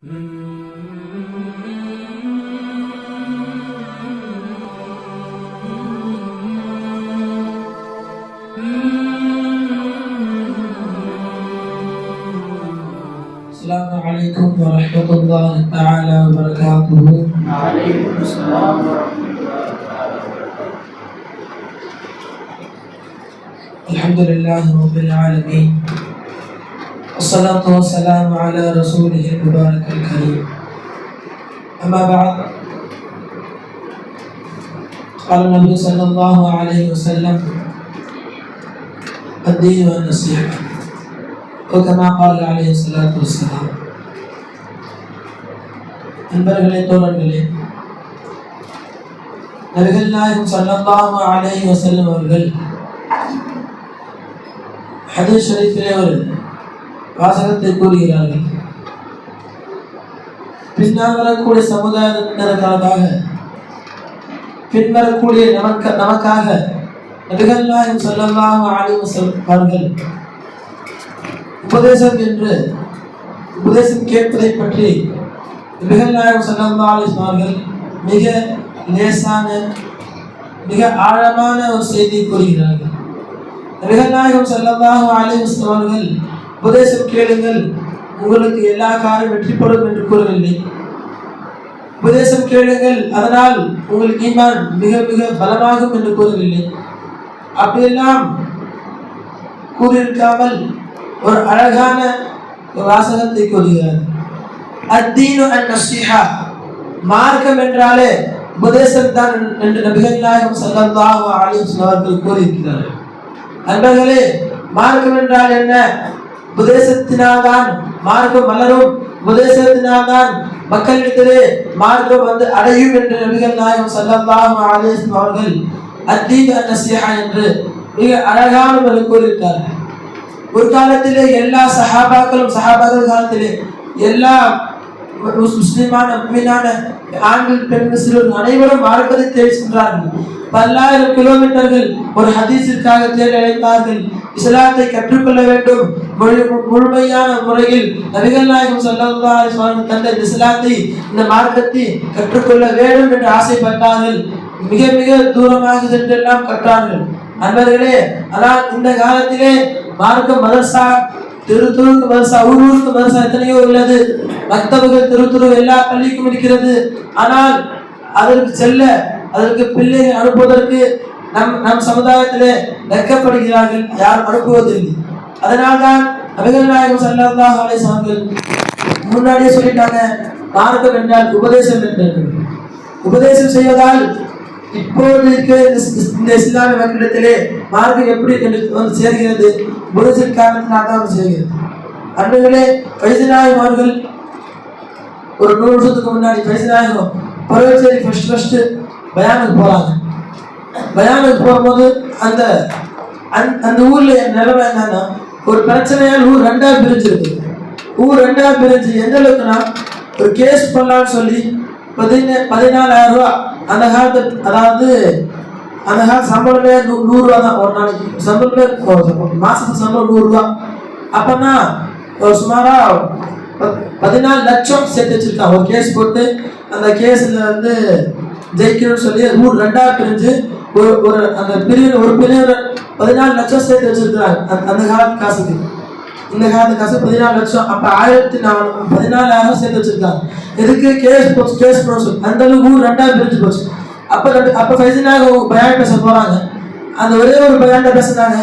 السلام عليكم ورحمة الله تعالى وبركاته. وعليكم السلام ورحمة الله تعالى وبركاته. الحمد لله رب العالمين والصلاة والسلام على رسوله المبارك الكريم. أما بعد، قال النبي صلى الله عليه وسلم: الدين والنصيحة، وكما قال عليه الصلاة والسلام. நண்பர்களே, தோழர்களே, நபிகள் நாயகம் ஸல்லல்லாஹு அலைஹி வஸல்லம் அவர்கள் ஹதீஸ் ஷரீஃபிலே ஒரு வாசகத்தை கூறுகிறார்கள். பின்னால் வரக்கூடிய சமுதாயத்தினருக்காக, பின்வரக்கூடிய நமக்காக நபிகள் நாயகம் ஸல்லல்லாஹு அலைஹி வஸல்லம் அவர்கள் உபதேசம் கேட்பதை பற்றி நபிகள் நாயகம் ஸல்லல்லாஹு அலைஹி வஸல்லம் அவர்கள் மிக லேசான, மிக ஆழமான ஒரு செய்தியை கூறுகிறார்கள். நபிகள் நாயகம் ஸல்லல்லாஹு அலைஹி வஸல்லம் அவர்கள் உபதேசம் கேளுங்கள், உங்களுக்கு எல்லா காரியம் வெற்றிப்படும் என்று கூறவில்லை. உபதேசம் கேளுங்கள், அதனால் உங்களுக்கு ஈமான் மிக மிக பலமாகும் என்று கூறவில்லை. அப்படியெல்லாம் கூறியிருக்காமல் ஒரு அழகான ஒரு வாசகத்தை கூறுகிறார். அத்தீனு அன்-நஸீஹா, மார்க்கம் என்றாலே உபதேசம் தான் என்று நபிகள் நாயகம் ஸல்லல்லாஹு அலைஹி வஸல்லம் அவர்கள் கூறியிருக்கிறார்கள். நண்பர்களே, மார்க்கம் என்றால் என்ன? உபதேசத்தினால்தான் மார்க்கம் மலரும், உபதேசத்தினால்தான் மக்களிடத்திலே மார்க்கம் அடையும் என்று நபிகள் நாயகம் ஸல்லல்லாஹு அலைஹி வஸல்லம் அவர்கள் அத்தீனு அன்-நஸீஹா என்று மிக அழகான ஒரு கூறியிருக்கிறார்கள். ஒரு காலத்திலே எல்லா சஹாபாக்கள் காலத்திலே எல்லா முஸ்லிமான முஃமினான ஆண்கள், பெண்கள், சிறுவர்கள் அனைவரும் மார்க்கத்தை தேடி சென்றார்கள். பல்லாயிரம் கிலோமீட்டர்கள் ஒரு ஹதீஸிற்காக தேடி அழைத்தார்கள். இஸ்லாத்தை கற்றுக்கொள்ள வேண்டும், முழுமையான முறையில் நபிகள் நாயகம் ஸல்லல்லாஹு அலைஹி வஸல்லம் தந்த இஸ்லாத்தை, இந்த மார்க்கத்தை கற்றுக்கொள்ள வேண்டும் என்று ஆசைப்பட்டார்கள். மிக மிக தூரமாக சென்றெல்லாம் கற்றார்கள். நண்பர்களே, ஆனால் இந்த காலத்திலே மார்க்கம் மதரசா, தெருத்துருக்கு மதரசா, ஊருக்கு மதரசா எத்தனையோ உள்ளது. மக்தபுகள் தெருத்துரு எல்லா பள்ளிக்கும் இருக்கிறது. ஆனால் அதற்கு பிள்ளைகள் அனுப்புவதற்கு நம் சமுதாயத்திலே வெட்கப்படுகிறார்கள், யாரும் அனுப்புவதில்லை. அதனால்தான் நபிகள் நாயகம் ஸல்லல்லாஹு அலைஹி வஸல்லம் முன்னாடியே சொல்லிட்டாங்க, மார்க்கம் என்றால் உபதேசம் என்றார்கள். உபதேசம் செய்வதால் இப்போது இருக்க இந்த இஸ்லாமிய மக்களிடத்திலே மார்க்கம் எப்படி சேர்கிறது? உபதேசம் காரணத்தினால்தான் சேர்கிறது. அன்றைகளே, ஃபைஸுநாயகம் அவர்கள் ஒரு 100 வருஷத்துக்கு முன்னாடி ஃபைஸுநாயகம் பரவச்சேரி ஃபர்ஸ்ட் பயானுக்கு போறாங்க. பயானுக்கு போகும்போது அந்த ஊர்ல நிலைமை என்னன்னா, ஒரு பிரச்சனையால் ஊர் ரெண்டா பிரிஞ்சிருக்கு. ஊர் ரெண்டா பிரிஞ்சு எந்த அளவுக்குன்னா, ஒரு கேஸ் பண்ணலான்னு சொல்லி 14,000 ரூபா அந்த காலத்து, அதாவது அந்த காலத்து சம்பளமே 100 ரூபா தான். ஒரு நாளைக்கு சம்பளமே, மாசத்துக்கு சம்பளம் 100 ரூபா. அப்பன்னா சுமாரா 14 லட்சம் சேர்த்து வச்சிருக்கான். ஒரு கேஸ் போட்டு அந்த கேஸ்ல ஜெயிக்கணும்னு சொல்லி ஊர் ரெண்டா பிரிஞ்சு ஒரு அந்த ஒரு பிரிவு 14 லட்சம் சேர்த்து வச்சிருக்கிறாங்க. அந்த காலத்து காசுக்கு, இந்த காலத்து காசு 14 லட்சம். அப்ப 14,000 சேர்த்து வச்சிருக்காங்க. எதுக்கு? கேஸ் போச்சு. அந்த அளவுக்கு ஊர் ரெண்டா பிரிஞ்சு போச்சு. அப்ப ஃபைஸுநாயகம் பயான் பேச போறாங்க. அந்த ஒரே ஒரு பயான் பேசுறாங்க,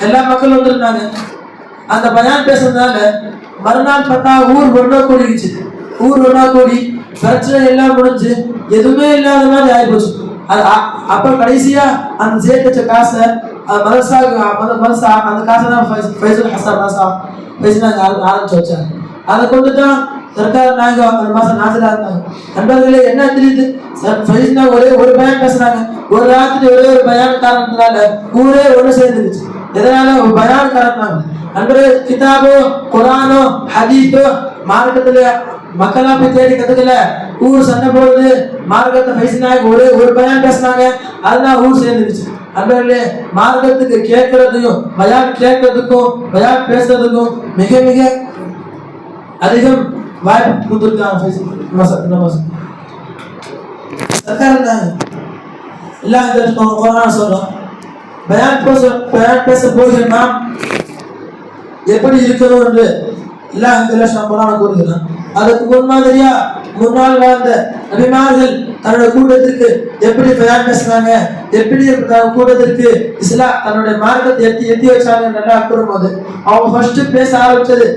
எல்லா மக்களும் வந்துருந்தாங்க. அந்த பயான் பேசுறதுனால மறுநாள் பார்த்தா ஊர் ஒன்றா கூடிடுச்சு. ஊர் ஒன்றா கூடி பிரச்சனை எல்லாம் முடிஞ்சு எதுவுமே இல்லாத மாதிரி ஆயிப்போச்சு. அப்ப கடைசியா அந்த சேர்த்து வச்ச காசை மதரசா அந்த காசை தான் ஃபைஸுல் ஹசன் ஃபைஸுநாயகம் ஆரம்பிச்சு வச்சாங்க. அதை கொண்டு தான் சர்க்கார் நாயகம் அந்த மாசம் நாசிலா இருந்தாங்க. நண்பர்களே, என்ன தெரியுது? ஃபைஸுநாயகம் ஒரு பயான் பேசுறாங்க. ஒரு ராத்திரி ஒரே ஒரு பயான் காரணத்தினால ஊரே ஒன்று சேர்ந்துருச்சு. எதனால? ஒரு பயான் காரணம். நண்பர்களே, கிதாபோ, குரானோ, ஹதீஸோ மார்க்கத்துல மக்களா போய் தேடி கத்துக்கல. ஊர் சண்டை போடுது, மார்க்கத்தை ஃபைஸுநாயகம் ஒரு பயான் பேசுனாங்க, அதனால ஊர் சேர்ந்துருச்சு. நண்பர்களே, மார்க்கத்துக்கு கேட்கறதையும் பயான் கேட்கறதுக்கும் பயான் பேசுறதுக்கும் மிக மிக அதிகம் வாய்ப்பு கொடுத்துருக்காங்க. எல்லாம் சொல்றோம். பயான் பேச போகிற நாம் எப்படி இருக்கணும் என்று எல்லாம் கூறுகிறான். அதுக்கு முன்மாதிரியா முன்னால் வாழ்ந்த நபிமார்கள் தன்னோட கூட்டத்திற்கு எப்படி பயான் பேசுறாங்க, எப்படி கூட்டத்திற்கு இஸ்லாம் தன்னுடைய மார்க்கத்தை எத்தி வச்சாங்க நல்லா கூறும்போது அவங்க ஃபர்ஸ்ட் பேச ஆரம்பிச்சது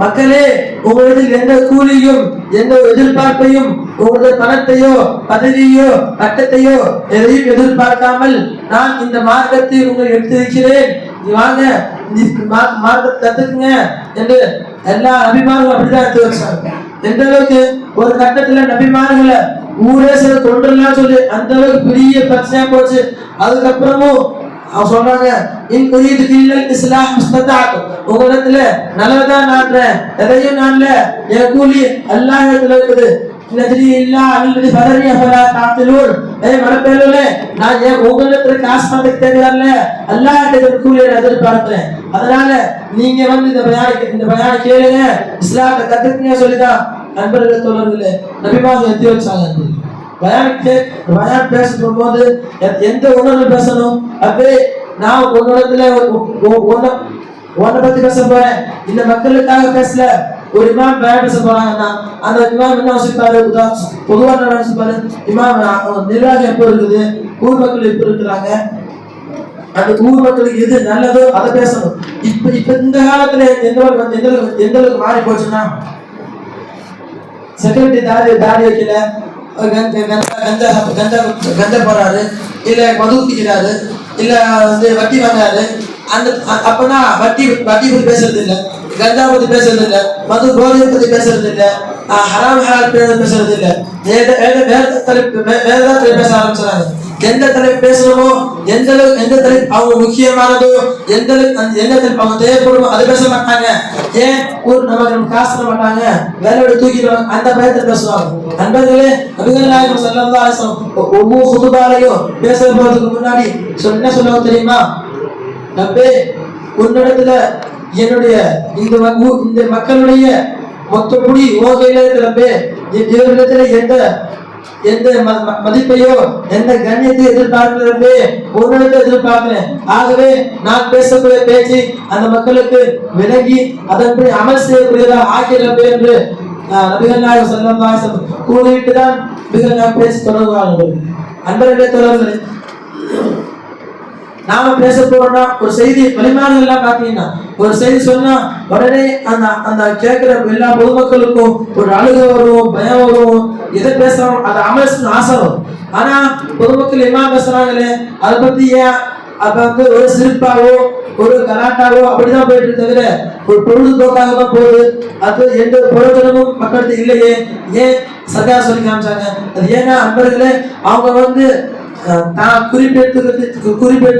மக்களே, உங்களிடத்தில் எந்த கூலியும் எந்த எதிர்பார்ப்பையும் உங்களுடைய பணத்தையோ பதவியோ பட்டத்தையோ எதையும் எதிர்பார்க்காமல் நான் இந்த மார்க்கத்தை உங்களுக்கு எடுத்து வைக்கிறேன், நீ வாங்க மார்க்கத்தை கத்துக்குங்க என்று எல்லா நபிமார்களும் அப்படிதான் எடுத்து வச்சாங்க. எந்த அளவுக்கு ஒரு கட்டத்துல நபிமார்களை ஊரே சில தொண்டெல்லாம் சொல்லி அந்த அளவுக்கு பெரிய பிரச்சனையா போச்சு. அதுக்கப்புறமும் அவங்க சொல்றாங்க, உங்களிடத்துல நல்லதான் நாடுறேன், எதையும் நான்ல என் கூலி அல்லாஹ் இடத்துல இருக்குது. எதிர்பார்க்கிறேன். அதனால நீங்க வந்து இந்த பயானை கேளுங்க, இஸ்லாத்தை கத்துக்குங்க சொல்லிதான் நண்பர்கள் தோழர்களே நபிமாக எத்தி வச்சாங்க. பயான் பேசும் போது எந்த உணர்வு பேசணும்? அப்படியே நான் உன்னிடத்துல உன்னை பத்தி பேச போறேன், இந்த மக்களுக்காக பேசல. ஒரு இமாம் பயான் பேச போறாங்கன்னா அந்த இமாம் என்ன யோசிப்பாரு? பொதுவாக யோசிப்பாரு, இமாம் நிர்வாகம் எப்போ இருக்குது, ஊர் மக்கள் எப்போ இருக்கிறாங்க, அந்த ஊர் மக்களுக்கு எது நல்லதோ அதை பேசணும். இப்ப இந்த காலத்துல எந்த அளவுக்கு மாறி போச்சுன்னா, செக்யூரிட்டி தாடி வைக்கல, கந்த போறாரு, இல்ல மது ஊத்திக்கிறாரு, இல்ல வந்து வட்டி வாங்குறாரு. அந்த அப்பனா வட்டி பத்தி பேசுறது இல்ல, கஞ்சா பத்தி பேசுறது இல்ல, மது போதை பத்தி பேசுறது இல்ல, ஹராம் ஹலால் பேசுறது இல்ல, வேற தலைப்பு பேச ஆரம்பிச்சாங்க. எந்த தலைப்பு பேசணுமோ, எந்த தலைப்பு அவங்க முக்கியமானதோ, எந்த தலைப்பு அவங்க தேவைப்படுமோ அதை பேச மாட்டாங்க. ஏன் நமக்கு காசு தர மாட்டாங்க, வேலையோட தூக்கிடுவாங்க, அந்த பயத்தை பேசுவாங்க. நண்பர்களே, நபிகள் நாயகம் ஸல்லல்லாஹு அலைஹி வஸல்லம் ஒவ்வொரு குதுபாலையும் பேச போறதுக்கு முன்னாடி என்ன சொல்லுவாங்க தெரியுமா? நபி, உன்னிடத்துல என்னுடைய இந்த மக்களுடைய மொத்த குடி ஓகையில இருக்கிறப்ப இவர்களிடத்துல எந்த மதிப்பையோ எந்த கண்ணியத்தையும் எதிர்பார்க்கிறப்பே உன்னிடத்தை எதிர்பார்க்கிறேன். ஆகவே நான் பேசக்கூடிய பேச்சு அந்த மக்களுக்கு விலகி அதன்படி அமல் செய்யக்கூடியதாக ஆக்கிறப்பே என்று நபிகள் நாயகம் ஸல்லல்லாஹு அலைஹி வஸல்லம் கூறிட்டு தான் நபிகள் நாயகம் பேச தொடங்குவார்கள். அன்பர்களே தோழர்களே, நாம பேச போறோம்னா ஒரு செய்தி வலிமார்கள் எல்லாம் பாத்தீங்கன்னா ஒரு செய்தி சொன்னா உடனே அந்த கேட்கிற எல்லா பொதுமக்களுக்கும் ஒரு அழுகை வரும், பயம் வரும், எதை பேசுறோம் அதை அமர்ஸ் ஆசை வரும். ஆனா பொதுமக்கள் என்ன பேசுறாங்களே அதை பத்தி ஏன் அப்ப வந்து ஒரு சிரிப்பாவோ ஒரு கலாட்டாவோ அப்படிதான் போயிட்டு தவிர ஒரு பொழுதுபோக்காக தான் போகுது. அது எந்த பிரயோஜனமும் மக்களுக்கு இல்லையே. ஏன் சர்க்கார் சொல்லி காமிச்சாங்க? அது ஏன்னா அன்பர்களே, அவங்க வந்து தான் குறிப்பெடுத்து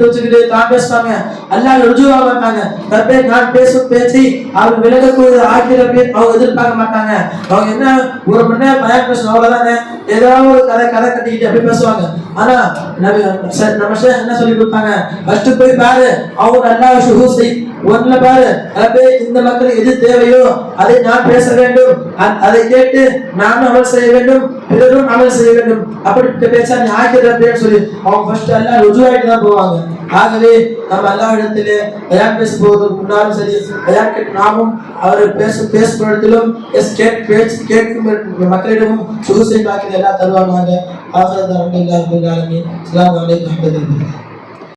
வச்சுக்கிட்டு தான் பேசுவாங்க, அல்லாஹ் ருஜுவா மாட்டாங்க. ரப்பே, நான் பேசும் பேச்சு அவங்க விலகக்கூடிய ஆக்கிர பேர் அவங்க எதிர்பார்க்க மாட்டாங்க. அவங்க என்ன ஒரு மணி நேரம் பயான் பேசணும், அவ்வளவுதானே, ஏதாவது ஒரு கதை கட்டிக்கிட்டு அப்படி பேசுவாங்க. ஆனா நம்ம என்ன சொல்லி கொடுத்தாங்க? ஃபர்ஸ்ட் போய் பாரு, அவங்க அல்லாஹ் ஷுஹூத் ஒன்ல பாரு, ரப்பே இந்த மக்களுக்கு எது தேவையோ அதை நான் பேச வேண்டும், அதை கேட்டு நானும் அமல் செய்ய வேண்டும், பிறரும் அமல் செய்ய வேண்டும். அப்படி பேசா நீ ஆக்கிற பேர் சொல்லி அவங்க ஃபர்ஸ்ட் எல்லாம் ருஜுவாயிட்டு தான் போவாங்க. ஆகவே நம்ம எல்லா இடத்திலே பயான் பேச போவதற்கு முன்னாலும் சரி, பயான் கேட்டு நாமும் அவர் பேசும் இடத்திலும் கேட்கும் மக்களிடமும் சுகுசை பாக்கிய எல்லாம் தருவாங்க. ஆசிரியர் அஸ்ஸலாமு அலைக்கும்.